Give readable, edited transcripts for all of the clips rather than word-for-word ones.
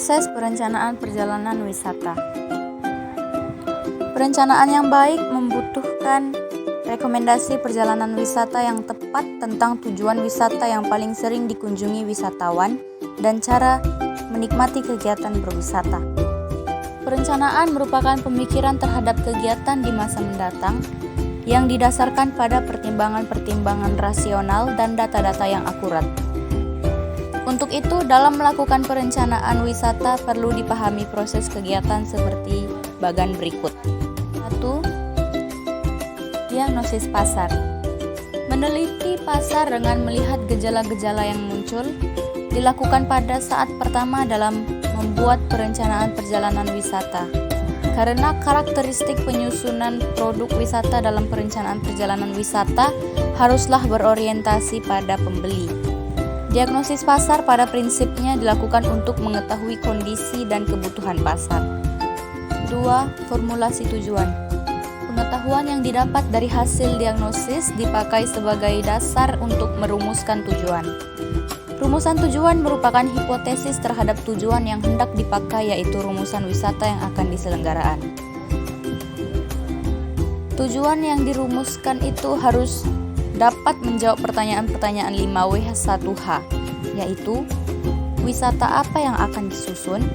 Proses perencanaan perjalanan wisata. Perencanaan yang baik membutuhkan rekomendasi perjalanan wisata yang tepat tentang tujuan wisata yang paling sering dikunjungi wisatawan dan cara menikmati kegiatan berwisata. Perencanaan merupakan pemikiran terhadap kegiatan di masa mendatang yang didasarkan pada pertimbangan-pertimbangan rasional dan data-data yang akurat. Untuk itu, dalam melakukan perencanaan wisata perlu dipahami proses kegiatan seperti bagan berikut. 1. Diagnosis pasar. Meneliti pasar dengan melihat gejala-gejala yang muncul dilakukan pada saat pertama dalam membuat perencanaan perjalanan wisata. Karena karakteristik penyusunan produk wisata dalam perencanaan perjalanan wisata haruslah berorientasi pada pembeli. Diagnosis pasar pada prinsipnya dilakukan untuk mengetahui kondisi dan kebutuhan pasar. 2. Formulasi tujuan. Pengetahuan yang didapat dari hasil diagnosis dipakai sebagai dasar untuk merumuskan tujuan. Rumusan tujuan merupakan hipotesis terhadap tujuan yang hendak dipakai, yaitu rumusan wisata yang akan diselenggarakan. Tujuan yang dirumuskan itu harus dapat menjawab pertanyaan-pertanyaan 5W1H, yaitu wisata apa yang akan disusun,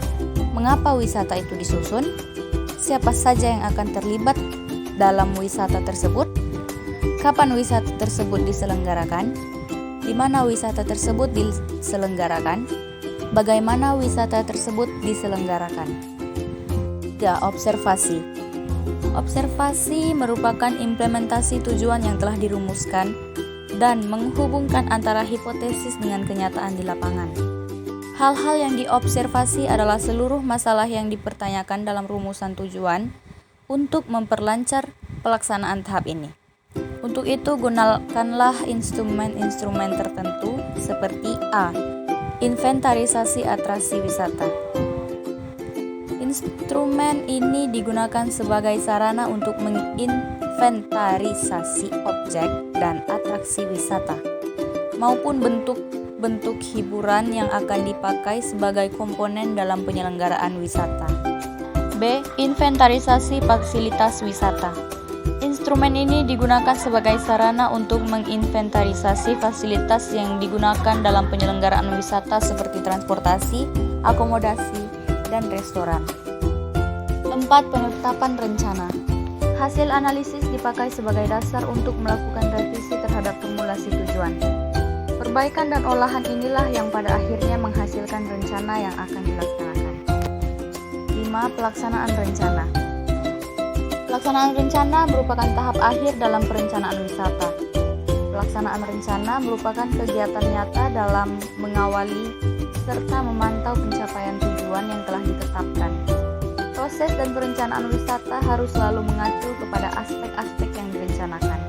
mengapa wisata itu disusun, siapa saja yang akan terlibat dalam wisata tersebut, kapan wisata tersebut diselenggarakan, di mana wisata tersebut diselenggarakan, bagaimana wisata tersebut diselenggarakan. 3. Observasi. Observasi merupakan implementasi tujuan yang telah dirumuskan dan menghubungkan antara hipotesis dengan kenyataan di lapangan. Hal-hal yang diobservasi adalah seluruh masalah yang dipertanyakan dalam rumusan tujuan untuk memperlancar pelaksanaan tahap ini. Untuk itu, gunakanlah instrumen-instrumen tertentu seperti A. Inventarisasi atraksi wisata. Instrumen ini digunakan sebagai sarana untuk menginventarisasi objek dan atraksi wisata, maupun bentuk-bentuk hiburan yang akan dipakai sebagai komponen dalam penyelenggaraan wisata. B. Inventarisasi fasilitas wisata. Instrumen ini digunakan sebagai sarana untuk menginventarisasi fasilitas yang digunakan dalam penyelenggaraan wisata seperti transportasi, akomodasi, dan restoran. 4. Penetapan rencana. Hasil analisis dipakai sebagai dasar untuk melakukan revisi terhadap formulasi tujuan. Perbaikan dan olahan inilah yang pada akhirnya menghasilkan rencana yang akan dilaksanakan. 5. Pelaksanaan rencana. Pelaksanaan rencana merupakan tahap akhir dalam perencanaan wisata. Pelaksanaan rencana merupakan kegiatan nyata dalam mengawali serta memantau pencapaian tujuan yang telah ditetapkan. Proses dan perencanaan wisata harus selalu mengacu kepada aspek-aspek yang direncanakan.